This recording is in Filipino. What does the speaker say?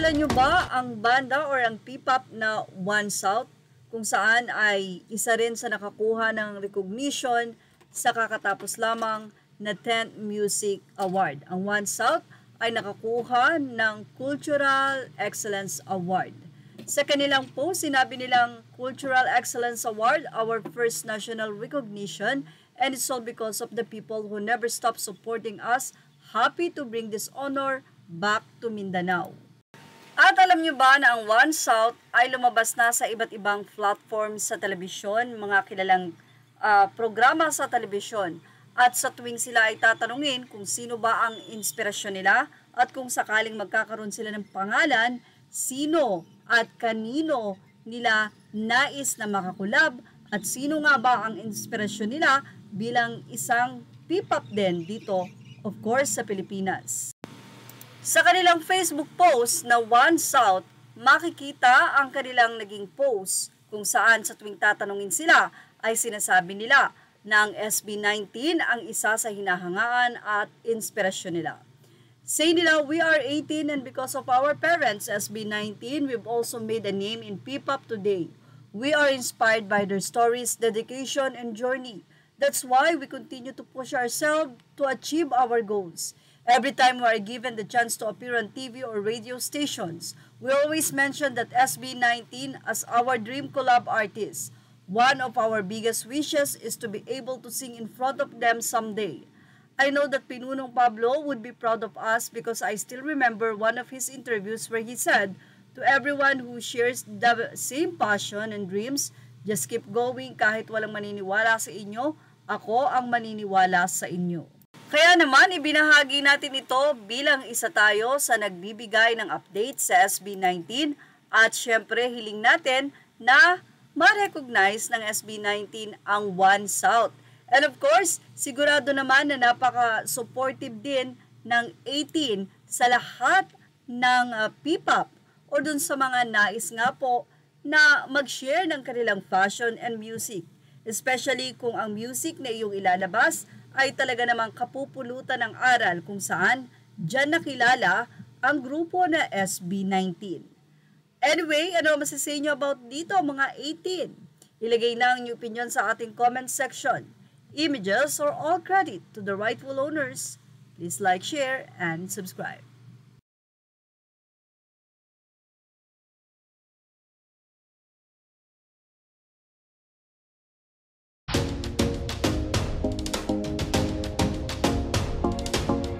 Kilala nyo ba ang banda or ang P-pop na One South? Kung saan ay isa rin sa nakakuha ng recognition sa kakatapos lamang na 10th Music Award. Ang One South ay nakakuha ng Cultural Excellence Award. Sa kanilang post, sinabi nilang Cultural Excellence Award, our first national recognition, and it's all because of the people who never stop supporting us. Happy to bring this honor back to Mindanao. At alam nyo ba na ang One South ay lumabas na sa iba't ibang platform sa telebisyon, mga kilalang programa sa telebisyon. At sa tuwing sila ay tatanungin kung sino ba ang inspirasyon nila at kung sakaling magkakaroon sila ng pangalan, sino at kanino nila nais na makakulab at sino nga ba ang inspirasyon nila bilang isang P-pop din dito, of course, sa Pilipinas. Sa kanilang Facebook post na One South, makikita ang kanilang naging post kung saan sa tuwing tatanungin sila ay sinasabi nila na ang SB19 ang isa sa hinahangaan at inspirasyon nila. Say nila, we are 18 and because of our parents, SB19, we've also made a name in P-pop today. We are inspired by their stories, dedication, and journey. That's why we continue to push ourselves to achieve our goals. Every time we are given the chance to appear on TV or radio stations, we always mention that SB19 as our dream collab artist. One of our biggest wishes is to be able to sing in front of them someday. I know that Pinunong Pablo would be proud of us because I still remember one of his interviews where he said, to everyone who shares the same passion and dreams, just keep going kahit walang maniniwala sa inyo, ako ang maniniwala sa inyo. Kaya naman, ibinahagi natin ito bilang isa tayo sa nagbibigay ng update sa SB19 at syempre hiling natin na ma-recognize ng SB19 ang One South. And of course, sigurado naman na napaka-supportive din ng 18 sa lahat ng P-pop o dun sa mga nais nga po na mag-share ng kanilang fashion and music. Especially kung ang music na iyong ilalabas ay talaga namang kapupulutan ng aral kung saan dyan nakilala ang grupo na SB19. Anyway, ano masasay nyo about dito mga 18? Ilagay na ang inyong opinion sa ating comment section. Images or all credit to the rightful owners. Please like, share, and subscribe.